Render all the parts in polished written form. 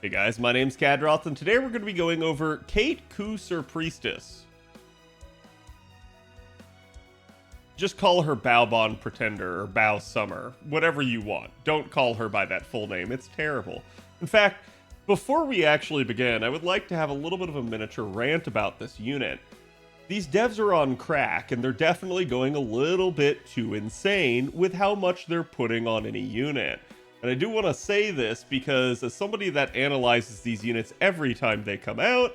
Hey guys, my name's Khadroth, and today we're going to be going over Cait Cu Cerpriestess. Just call her Baobhan Pretender or Bao Summer, whatever you want. Don't call her by that full name, it's terrible. In fact, before we actually begin, I would like to have a little bit of a miniature rant about this unit. These devs are on crack, and they're definitely going a little bit too insane with how much they're putting on any unit. And I do want to say this because as somebody that analyzes these units every time they come out,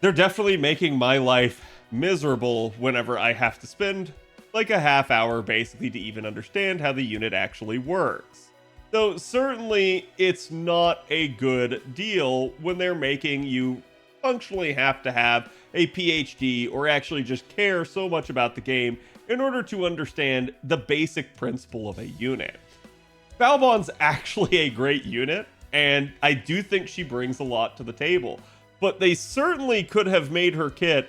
they're definitely making my life miserable whenever I have to spend like a half hour basically to even understand how the unit actually works. So certainly it's not a good deal when they're making you functionally have to have a PhD or actually just care so much about the game in order to understand the basic principle of a unit. Baobhan's actually a great unit, and I do think she brings a lot to the table, but they certainly could have made her kit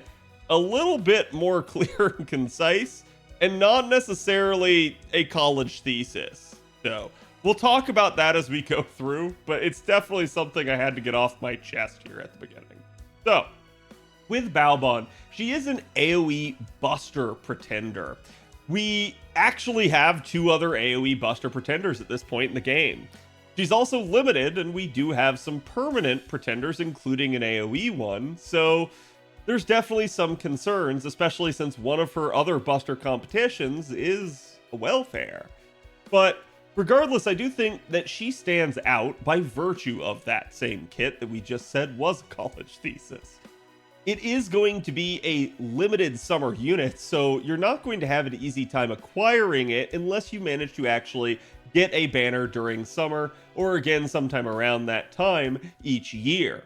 a little bit more clear and concise, and not necessarily a college thesis. So we'll talk about that as we go through, but it's definitely something I had to get off my chest here at the beginning. So, with Baobhan, she is an AoE Buster Pretender. We actually have two other AoE Buster Pretenders at this point in the game. She's also limited, and we do have some permanent Pretenders, including an AoE one, so there's definitely some concerns, especially since one of her other Buster competitions is a welfare. But regardless, I do think that she stands out by virtue of that same kit that we just said was a college thesis. It is going to be a limited summer unit, so you're not going to have an easy time acquiring it unless you manage to actually get a banner during summer, or again sometime around that time each year.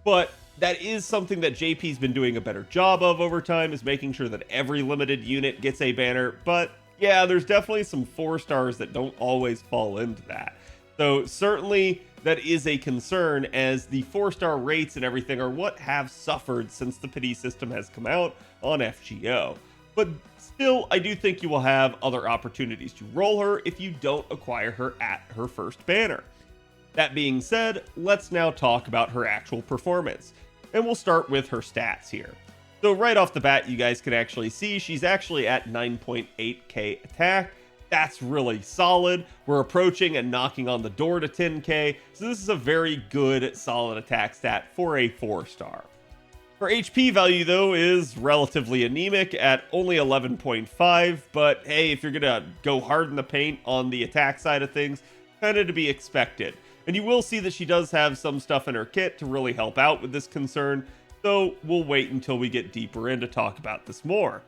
But that is something that JP's been doing a better job of over time, is making sure that every limited unit gets a banner, but yeah, there's definitely some 4 stars that don't always fall into that. So certainly that is a concern, as the 4-star rates and everything are what have suffered since the pity system has come out on FGO. But still, I do think you will have other opportunities to roll her if you don't acquire her at her first banner. That being said, let's now talk about her actual performance. And we'll start with her stats here. So right off the bat, you guys can actually see she's actually at 9.8k attack. That's really solid. We're approaching and knocking on the door to 10k, so this is a very good solid attack stat for a 4-star. Her HP value though is relatively anemic at only 11.5, but hey, if you're gonna go hard in the paint on the attack side of things, kind of to be expected. And you will see that she does have some stuff in her kit to really help out with this concern, so we'll wait until we get deeper in to talk about this more.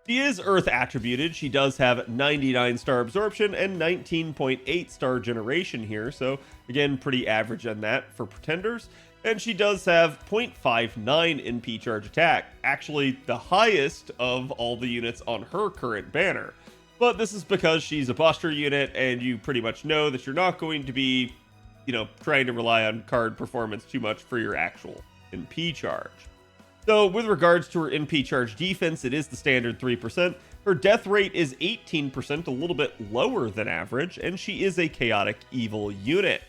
She is Earth attributed. She does have 99 star absorption and 19.8 star generation here, so again, pretty average on that for Pretenders. And she does have 0.59 NP charge attack, actually the highest of all the units on her current banner. But this is because she's a Buster unit, and you pretty much know that you're not going to be, trying to rely on card performance too much for your actual NP charge. So with regards to her NP charge defense, it is the standard 3%. Her death rate is 18%, a little bit lower than average, and she is a chaotic evil unit.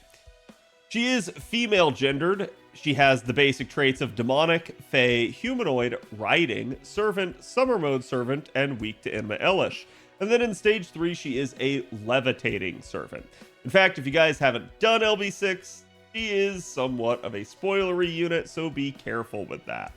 She is female gendered. She has the basic traits of demonic, fey, humanoid, riding, servant, summer mode servant, and weak to Enma Elish. And then in stage 3, she is a levitating servant. In fact, if you guys haven't done LB6, she is somewhat of a spoilery unit, so be careful with that.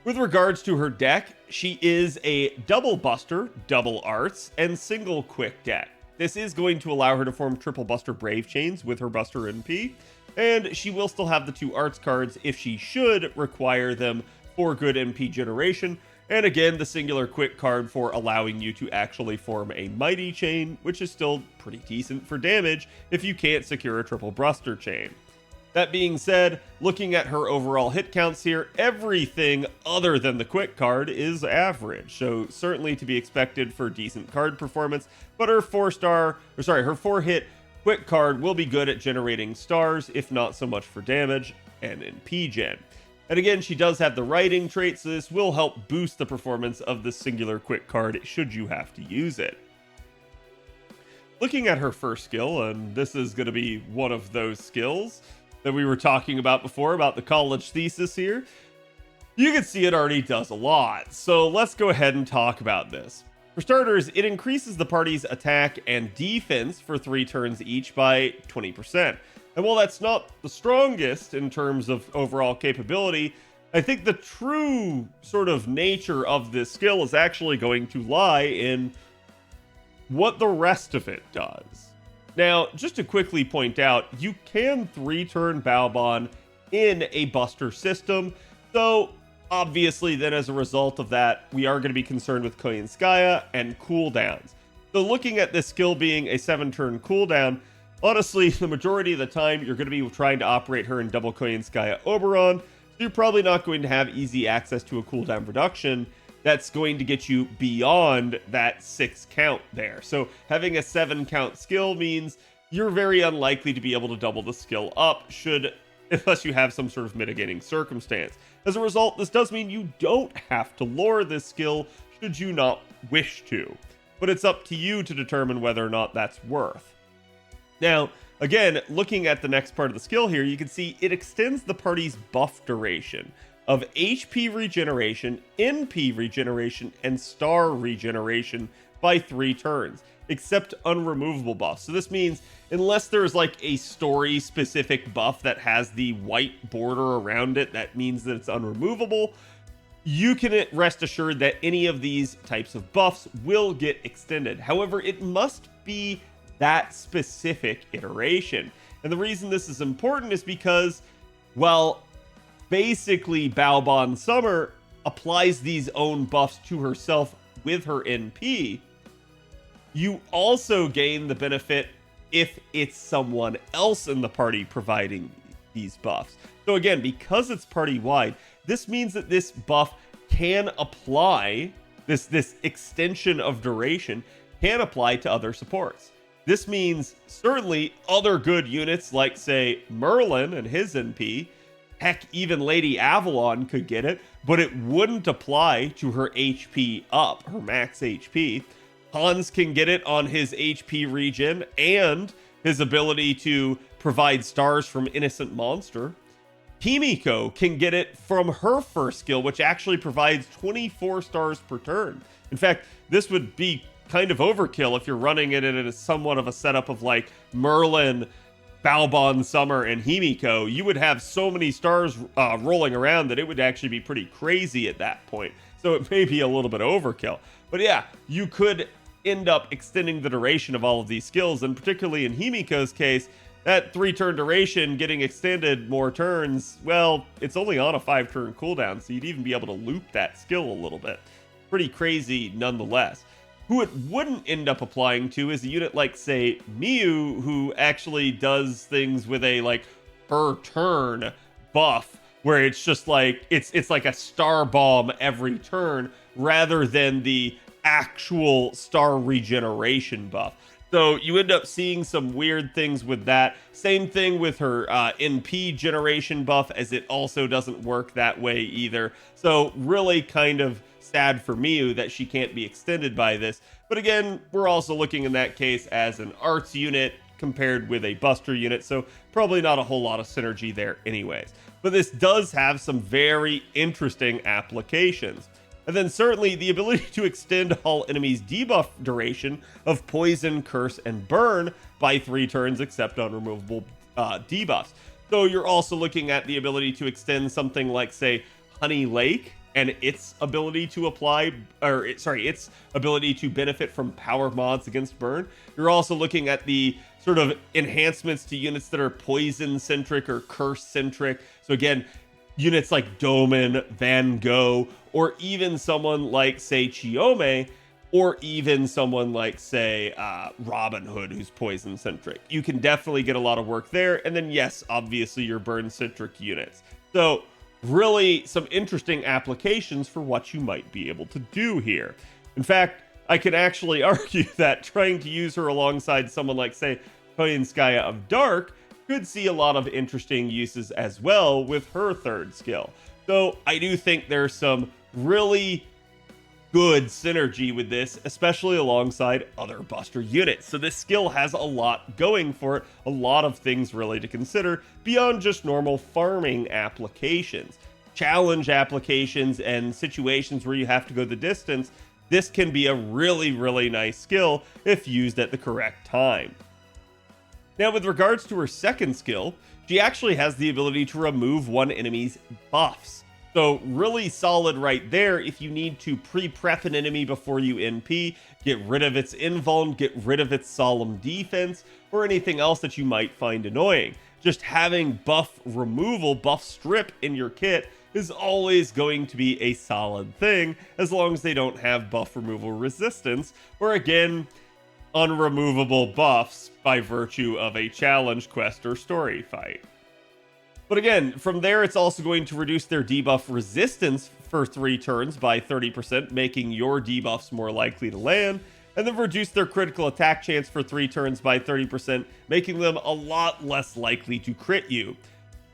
With regards to her deck, she is a double Buster, double Arts, and single Quick deck. This is going to allow her to form triple Buster Brave Chains with her Buster NP, and she will still have the 2 Arts cards if she should require them for good NP generation, and again, the singular Quick card for allowing you to actually form a Mighty Chain, which is still pretty decent for damage if you can't secure a triple Buster Chain. That being said, looking at her overall hit counts here, everything other than the Quick card is average, so certainly to be expected for decent card performance, but her 4-hit Quick card will be good at generating stars, if not so much for damage and in P-Gen. And again, she does have the writing trait, so this will help boost the performance of the singular Quick card should you have to use it. looking at her first skill, and this is going to be one of those skills that we were talking about before, about the college thesis here, you can see it already does a lot. So let's go ahead and talk about this. For starters, it increases the party's attack and defense for 3 turns each by 20%. And while that's not the strongest in terms of overall capability, I think the true sort of nature of this skill is actually going to lie in what the rest of it does. Now, just to quickly point out, you can 3-turn Baobhan in a Buster system, so obviously then as a result of that, we are going to be concerned with Koyanskaya and cooldowns. So looking at this skill being a 7-turn cooldown, honestly, the majority of the time, you're going to be trying to operate her in double Koyanskaya Oberon, so you're probably not going to have easy access to a cooldown reduction that's going to get you beyond that 6 count there. So having a 7 count skill means you're very unlikely to be able to double the skill up unless you have some sort of mitigating circumstance. As a result, this does mean you don't have to lore this skill should you not wish to, but it's up to you to determine whether or not that's worth. Now, again, looking at the next part of the skill here, you can see it extends the party's buff duration of HP regeneration, NP regeneration, and star regeneration by 3 turns, except unremovable buffs. So this means unless there's like a story specific buff that has the white border around it, that means that it's unremovable, you can rest assured that any of these types of buffs will get extended. However, it must be that specific iteration. And the reason this is important is because, well, basically Baobhan Summer applies these own buffs to herself with her NP. You also gain the benefit if it's someone else in the party providing these buffs. So again, because it's party-wide, this means that this buff can apply, this extension of duration can apply to other supports. This means certainly other good units like, say, Merlin and his NP, heck, even Lady Avalon could get it, but it wouldn't apply to her HP up, her max HP. Hans can get it on his HP regen and his ability to provide stars from Innocent Monster. Himiko can get it from her first skill, which actually provides 24 stars per turn. In fact, this would be kind of overkill if you're running it in somewhat of a setup of like Merlin, Baobhan Summer, and Himiko. You would have so many stars rolling around that it would actually be pretty crazy at that point. So it may be a little bit overkill. But yeah, you could end up extending the duration of all of these skills, and particularly in Himiko's case, that 3-turn duration getting extended more turns, well, it's only on a 5-turn cooldown, so you'd even be able to loop that skill a little bit. Pretty crazy nonetheless. Who it wouldn't end up applying to is a unit like, say, Miyu, who actually does things with a, like, per turn buff, where it's just like, it's like a star bomb every turn, rather than the actual star regeneration buff. So you end up seeing some weird things with that. Same thing with her NP generation buff, as it also doesn't work that way either. So really kind of sad for Miyu that she can't be extended by this. But again, we're also looking in that case as an arts unit compared with a buster unit, so probably not a whole lot of synergy there anyways. But this does have some very interesting applications. And then certainly the ability to extend all enemies' debuff duration of poison, curse, and burn by 3 turns except on removable debuffs. So you're also looking at the ability to extend something like, say, Honey Lake and its ability to its ability to benefit from power mods against burn. You're also looking at the sort of enhancements to units that are poison centric or curse centric. So again, units like Doman, Van Gogh, or even someone like, say, Chiome, or even someone like, say, Robin Hood, who's poison centric. You can definitely get a lot of work there. And then, yes, obviously your burn centric units. So really some interesting applications for what you might be able to do here. In fact, I can actually argue that trying to use her alongside someone like, say, Koyanskaya of Dark could see a lot of interesting uses as well with her 3rd skill. So I do think there's some really good synergy with this, especially alongside other buster units. So this skill has a lot going for it, a lot of things really to consider beyond just normal farming applications. Challenge applications and situations where you have to go the distance, this can be a really, really nice skill if used at the correct time. Now, with regards to her second skill, she actually has the ability to remove one enemy's buffs. So really solid right there if you need to pre-prep an enemy before you NP, get rid of its invuln, get rid of its solemn defense, or anything else that you might find annoying. Just having buff removal, buff strip in your kit is always going to be a solid thing, as long as they don't have buff removal resistance, or again, unremovable buffs by virtue of a challenge quest or story fight. But again, from there, it's also going to reduce their debuff resistance for 3 turns by 30%, making your debuffs more likely to land, and then reduce their critical attack chance for 3 turns by 30%, making them a lot less likely to crit you.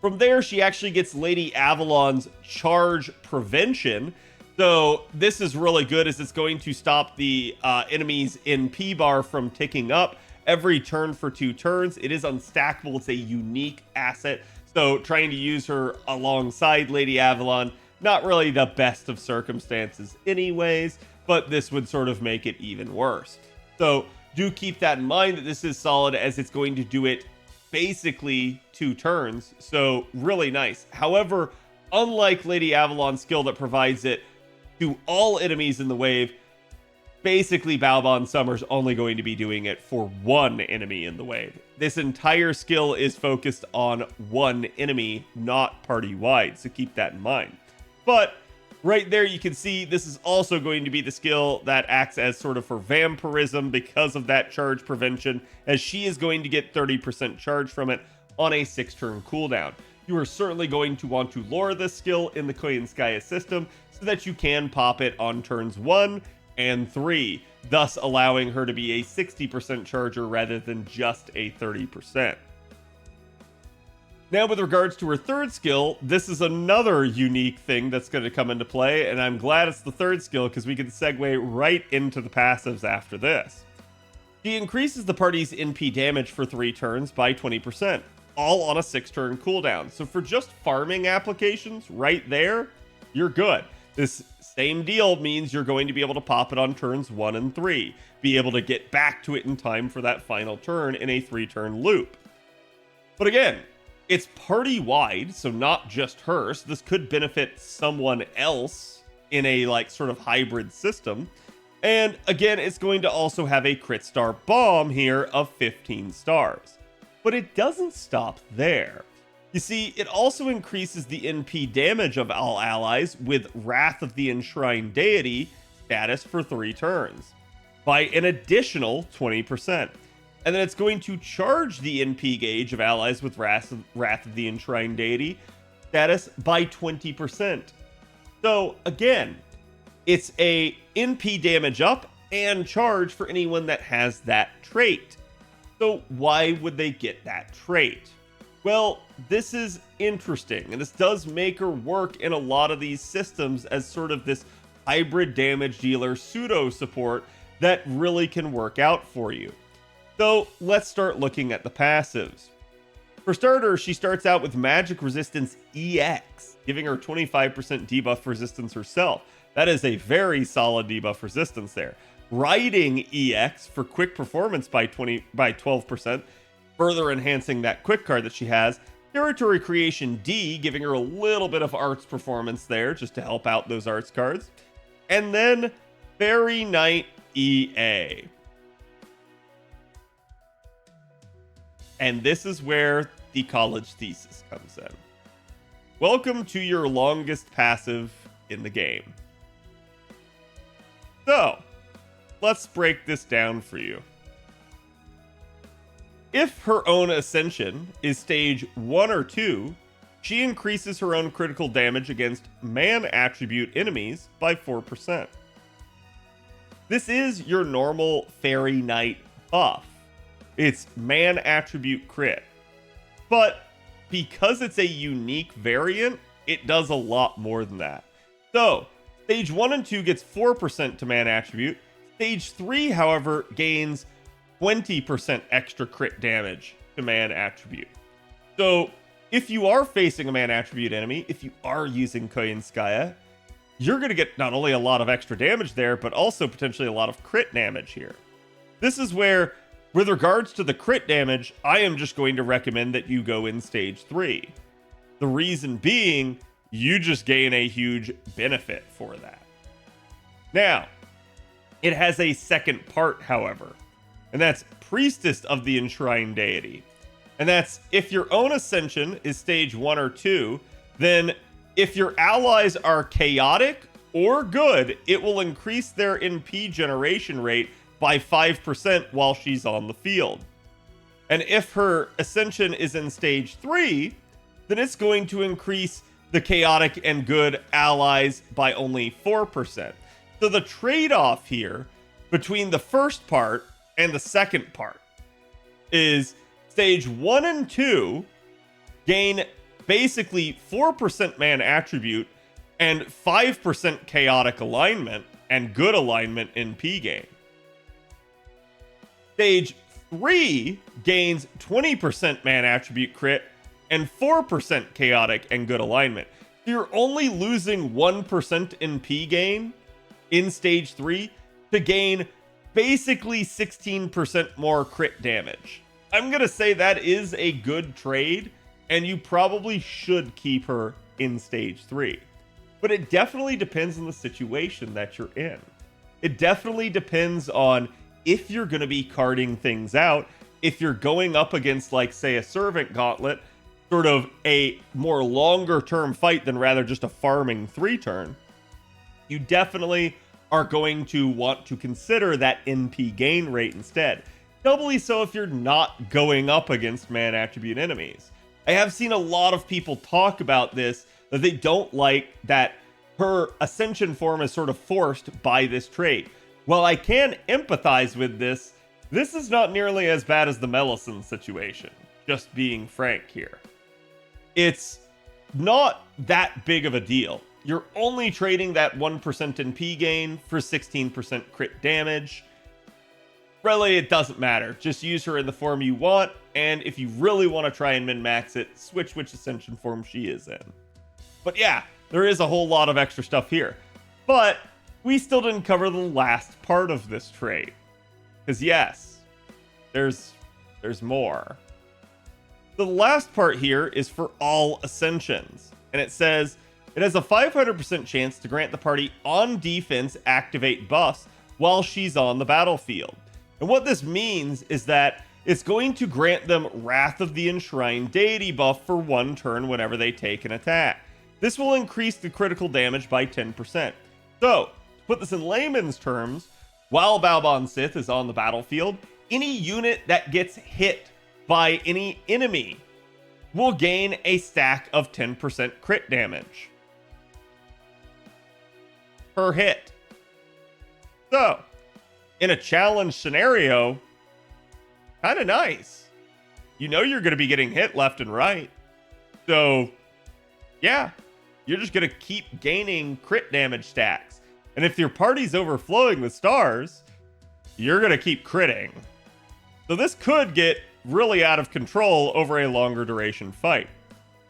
From there, she actually gets Lady Avalon's charge prevention. So this is really good, as it's going to stop the enemy's NP bar from ticking up every turn for 2 turns. It is unstackable. It's a unique asset. So trying to use her alongside Lady Avalon, not really the best of circumstances anyways, but this would sort of make it even worse. So do keep that in mind, that this is solid, as it's going to do it basically 2 turns. So really nice. However, unlike Lady Avalon's skill that provides it to all enemies in the wave, basically Baobhan Summer's only going to be doing it for 1 enemy in the wave. This entire skill is focused on 1 enemy, not party-wide, so keep that in mind. But right there you can see this is also going to be the skill that acts as sort of for vampirism because of that charge prevention, as she is going to get 30% charge from it on a 6-turn cooldown. You are certainly going to want to lure this skill in the Koyanskaya system so that you can pop it on turns 1 and 3, thus allowing her to be a 60% charger rather than just a 30%. Now, with regards to her third skill, this is another unique thing that's going to come into play, and I'm glad it's the third skill because we can segue right into the passives after this. She increases the party's NP damage for 3 turns by 20%, all on a 6-turn cooldown. So for just farming applications right there, you're good. This same deal means you're going to be able to pop it on turns 1 and 3, be able to get back to it in time for that final turn in a 3-turn loop. But again, it's party-wide, so not just her, so this could benefit someone else in a sort of hybrid system. And again, it's going to also have a crit star bomb here of 15 stars. But it doesn't stop there. You see, it also increases the NP damage of all allies with Wrath of the Enshrined Deity status for 3 turns by an additional 20%. And then it's going to charge the NP gauge of allies with Wrath of the Enshrined Deity status by 20%. So again, it's a NP damage up and charge for anyone that has that trait. So why would they get that trait? Well, this is interesting, and this does make her work in a lot of these systems as sort of this hybrid damage dealer pseudo support that really can work out for you. So let's start looking at the passives. For starters, she starts out with Magic Resistance EX, giving her 25% debuff resistance herself. That is a very solid debuff resistance there. Riding EX for quick performance by 12%, further enhancing that quick card that she has. Territory Creation D, giving her a little bit of arts performance there, just to help out those arts cards. And then Fairy Knight EA. And this is where the college thesis comes in. Welcome to your longest passive in the game. So, let's break this down for you. If her own ascension is stage 1 or 2, she increases her own critical damage against man attribute enemies by 4%. This is your normal Fairy Knight buff. It's man attribute crit. But because it's a unique variant, it does a lot more than that. So, Stage 1 and 2 gets 4% to man attribute. Stage 3, however, gains 20% extra crit damage to man attribute. So if you are facing a man attribute enemy, if you are using Koyanskaya, you're going to get not only a lot of extra damage there, but also potentially a lot of crit damage here. This is where, with regards to the crit damage, I am just going to recommend that you go in stage 3. The reason being, you just gain a huge benefit for that. Now, it has a second part, however, and that's Priestess of the Enshrined Deity. And that's if your own ascension is stage 1 or 2, then if your allies are chaotic or good, it will increase their NP generation rate by 5% while she's on the field. And if her ascension is in stage 3, then it's going to increase the chaotic and good allies by only 4%. So the trade-off here between the first part and the second part is stage 1 and 2 gain basically 4% man attribute and 5% chaotic alignment and good alignment in P gain. Stage 3 gains 20% man attribute crit and 4% chaotic and good alignment. So you're only losing 1% in P gain in stage 3 to gain basically 16% more crit damage. I'm going to say that is a good trade, and you probably should keep her in stage 3. But it definitely depends on the situation that you're in. It definitely depends on if you're going to be carding things out, if you're going up against, like, say, a Servant Gauntlet, sort of a more longer term fight than rather just a farming 3-turn, you definitely are going to want to consider that NP gain rate instead. Doubly so if you're not going up against man attribute enemies. I have seen a lot of people talk about this, that they don't like that her ascension form is sort of forced by this trait. While I can empathize with this, this is not nearly as bad as the Melisande situation, just being frank here. It's not that big of a deal. You're only trading that 1% NP gain for 16% crit damage. Really, it doesn't matter. Just use her in the form you want, and if you really want to try and min-max it, switch which ascension form she is in. But yeah, there is a whole lot of extra stuff here. But we still didn't cover the last part of this trait. Because yes, there's more. The last part here is for all ascensions, and it says it has a 500% chance to grant the party on defense activate buffs while she's on the battlefield. And what this means is that it's going to grant them Wrath of the Enshrined Deity buff for 1 turn whenever they take an attack. This will increase the critical damage by 10%. So, to put this in layman's terms, while Baobhan Sith is on the battlefield, any unit that gets hit by any enemy will gain a stack of 10% crit damage per hit. So, in a challenge scenario, kind of nice. You know you're going to be getting hit left and right. So, yeah, you're just going to keep gaining crit damage stacks. And if your party's overflowing with stars, you're going to keep critting. So this could get really out of control over a longer duration fight.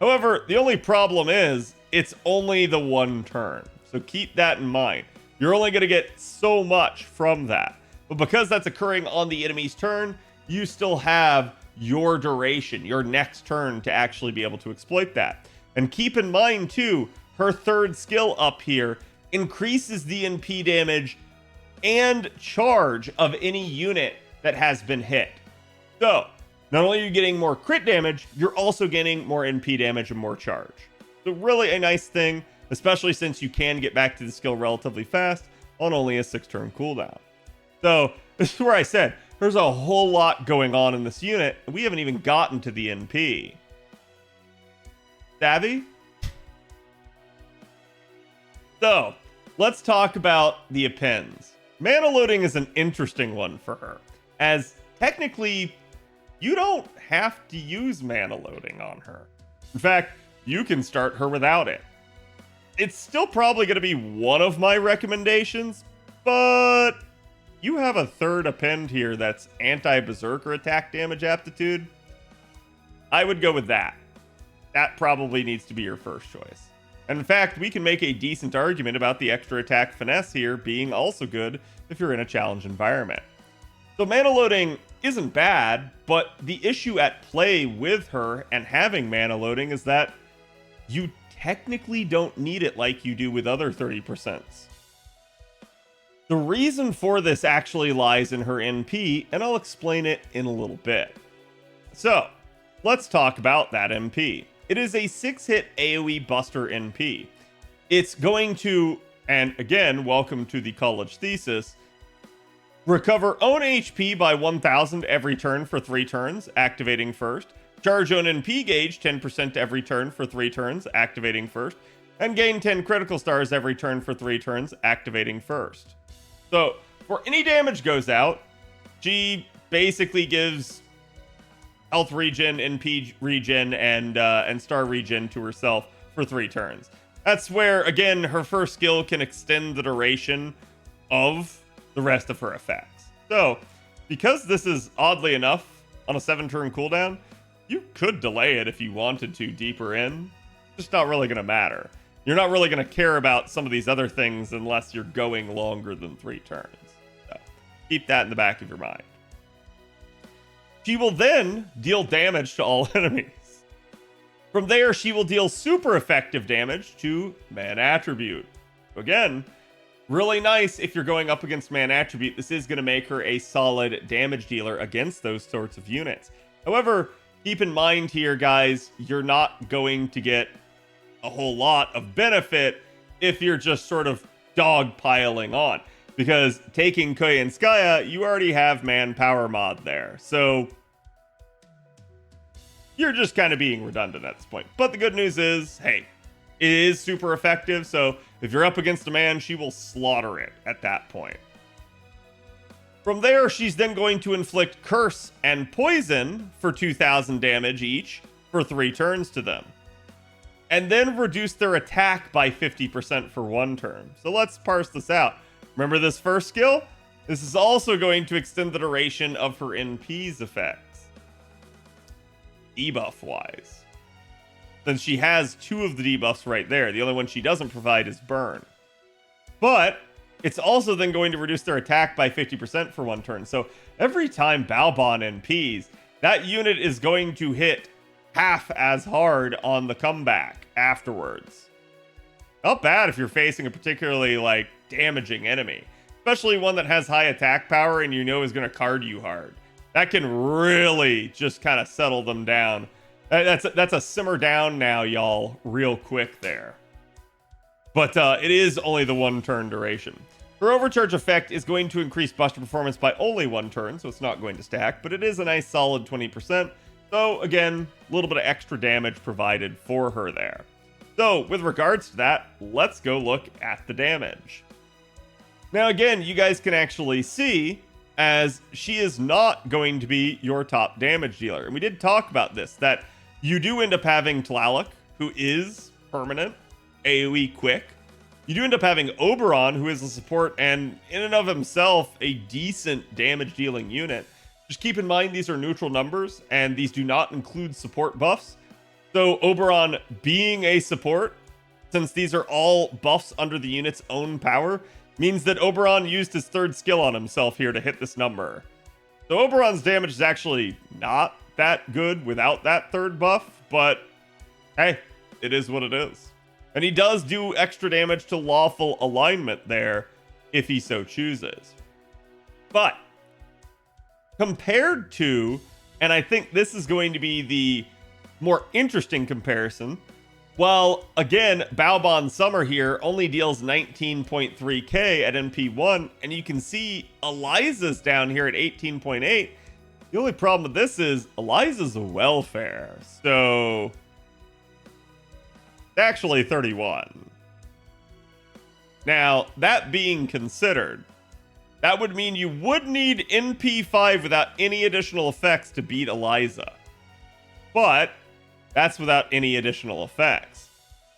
However, the only problem is it's only the 1 turn. So keep that in mind. You're only going to get so much from that. But because that's occurring on the enemy's turn, you still have your duration, your next turn to actually be able to exploit that. And keep in mind too, her third skill up here increases the NP damage and charge of any unit that has been hit. So, not only are you getting more crit damage, you're also getting more NP damage and more charge. So really a nice thing, especially since you can get back to the skill relatively fast on only a 6-turn cooldown. So, this is where I said, there's a whole lot going on in this unit, and we haven't even gotten to the NP. Savvy? So, let's talk about the Appends. Mana loading is an interesting one for her, as technically, you don't have to use mana loading on her. In fact, you can start her without it. it's still probably going to be one of my recommendations, but you have a third append here that's anti-berserker attack damage aptitude. I would go with that. That probably needs to be your first choice. And in fact, we can make a decent argument about the extra attack finesse here being also good if you're in a challenge environment. So mana loading isn't bad, but the issue at play with her and having mana loading is that you technically don't need it like you do with other 30%. The reason for this actually lies in her NP, and I'll explain it in a little bit. So, let's talk about that NP. It is a 6-hit AoE Buster NP. It's going to, and again, welcome to the college thesis, recover own HP by 1000 every turn for 3 turns, activating first. Charge own NP gauge 10% every turn for 3 turns, activating first. And gain 10 critical stars every turn for 3 turns, activating first. So, before any damage goes out, she basically gives health regen, NP regen, and star regen to herself for 3 turns. That's where, again, her first skill can extend the duration of the rest of her effects. So, because this is, oddly enough, on a 7-turn cooldown, you could delay it if you wanted to deeper in. Just not really going to matter. You're not really going to care about some of these other things unless you're going longer than 3 turns. So, keep that in the back of your mind. She will then deal damage to all enemies. From there, she will deal super effective damage to Man Attribute. Again, really nice if you're going up against Man Attribute. This is going to make her a solid damage dealer against those sorts of units. However, keep in mind here, guys, you're not going to get a whole lot of benefit if you're just sort of dogpiling on. Because taking Koyenskaya, you already have manpower mod there. So you're just kind of being redundant at this point. But the good news is, hey, it is super effective. So if you're up against a man, she will slaughter it at that point. From there, she's then going to inflict Curse and Poison for 2000 damage each for 3 turns to them. And then reduce their attack by 50% for 1 turn. So let's parse this out. Remember this first skill? This is also going to extend the duration of her NP's effects. Debuff-wise. Since she has 2 of the debuffs right there. The only one she doesn't provide is Burn. But it's also then going to reduce their attack by 50% for 1 turn. So every time Baobhan NPs, that unit is going to hit half as hard on the comeback afterwards. Not bad if you're facing a particularly, damaging enemy. Especially one that has high attack power and you know is going to card you hard. That can really just kind of settle them down. That's a simmer down now, y'all, real quick there. But it is only the 1 turn duration. Her overcharge effect is going to increase Buster performance by only 1 turn, so it's not going to stack, but it is a nice solid 20%. So again, a little bit of extra damage provided for her there. So with regards to that, let's go look at the damage. Now again, you guys can actually see as she is not going to be your top damage dealer. And we did talk about this, that you do end up having Tlaloc, who is permanent, AoE quick. You do end up having Oberon, who is a support and in and of himself a decent damage dealing unit. Just keep in mind these are neutral numbers and these do not include support buffs. So Oberon being a support, since these are all buffs under the unit's own power, means that Oberon used his 3rd skill on himself here to hit this number. So Oberon's damage is actually not that good without that 3rd buff, but hey, it is what it is. And he does do extra damage to lawful alignment there if he so chooses. But compared to, and I think this is going to be the more interesting comparison, while again, Baobhan Summer here only deals 19.3k at NP1, and you can see Eliza's down here at 18.8. The only problem with this is Eliza's a welfare, so actually 31. Now, that being considered, that would mean you would need NP5 without any additional effects to beat Eliza. But that's without any additional effects.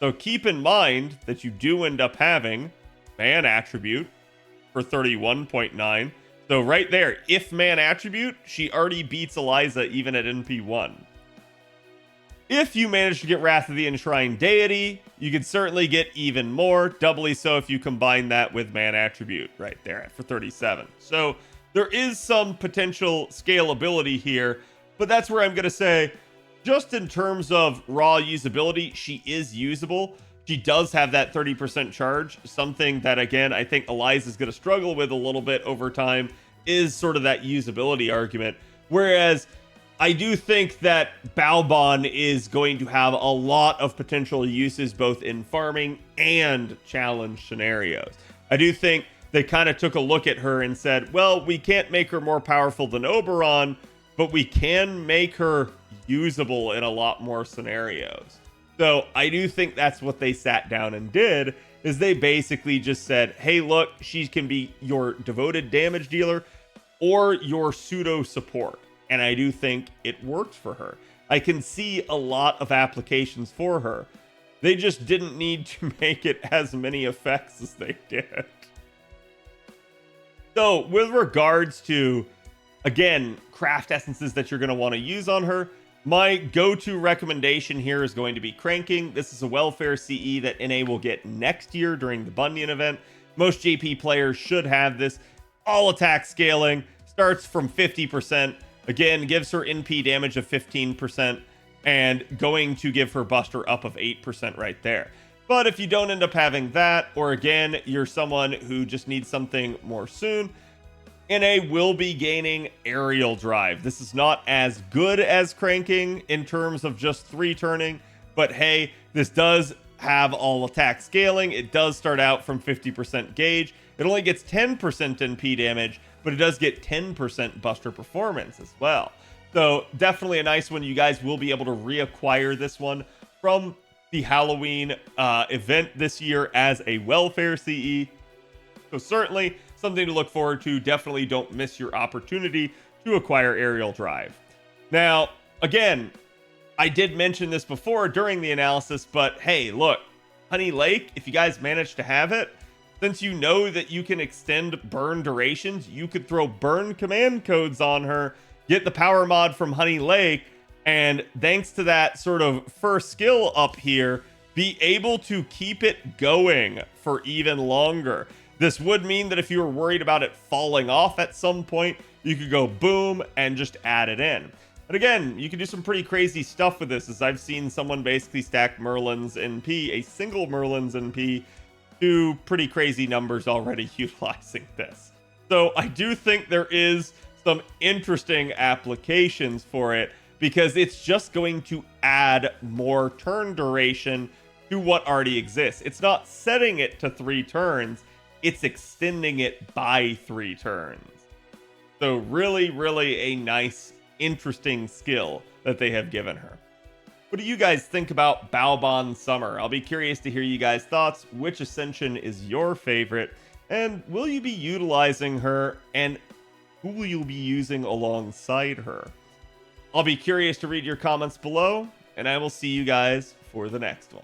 So keep in mind that you do end up having man attribute for 31.9. So right there, if man attribute, she already beats Eliza even at NP1. If you manage to get Wrath of the Enshrined Deity, you can certainly get even more, doubly so if you combine that with man attribute right there for 37. So there is some potential scalability here, but that's where I'm going to say, just in terms of raw usability, she is usable. She does have that 30% charge, something that, again, I think Eliza is going to struggle with a little bit over time, is sort of that usability argument. Whereas I do think that Baobhan is going to have a lot of potential uses both in farming and challenge scenarios. I do think they kind of took a look at her and said, well, we can't make her more powerful than Oberon, but we can make her usable in a lot more scenarios. So I do think that's what they sat down and did, is they basically just said, hey, look, she can be your devoted damage dealer or your pseudo support. And I do think it worked for her. I can see a lot of applications for her. They just didn't need to make it as many effects as they did. So with regards to, again, craft essences that you're going to want to use on her, my go-to recommendation here is going to be cranking. This is a welfare CE that NA will get next year during the Bunyan event. Most JP players should have this. All attack scaling starts from 50%. Again, gives her NP damage of 15% and going to give her buster up of 8% right there. But if you don't end up having that, or again, you're someone who just needs something more soon, NA will be gaining aerial drive. This is not as good as cranking in terms of just 3-turning, but hey, this does have all attack scaling. It does start out from 50% gauge. It only gets 10% NP damage, but it does get 10% buster performance as well. So definitely a nice one. You guys will be able to reacquire this one from the Halloween event this year as a welfare CE. So certainly something to look forward to. Definitely don't miss your opportunity to acquire aerial drive. Now, again, I did mention this before during the analysis, but hey, look, Honey Lake, if you guys manage to have it, since you know that you can extend burn durations, you could throw burn command codes on her, get the power mod from Honey Lake, and thanks to that sort of first skill up here, be able to keep it going for even longer. This would mean that if you were worried about it falling off at some point, you could go boom and just add it in. But again, you can do some pretty crazy stuff with this, as I've seen someone basically stack Merlin's NP, a single Merlin's NP, to pretty crazy numbers already utilizing this. So I do think there is some interesting applications for it, because it's just going to add more turn duration to what already exists. It's not setting it to 3 turns, it's extending it by 3 turns. So really, really a nice, interesting skill that they have given her. What do you guys think about Baobhan Summer? I'll be curious to hear you guys' thoughts. Which ascension is your favorite? And will you be utilizing her? And who will you be using alongside her? I'll be curious to read your comments below, and I will see you guys for the next one.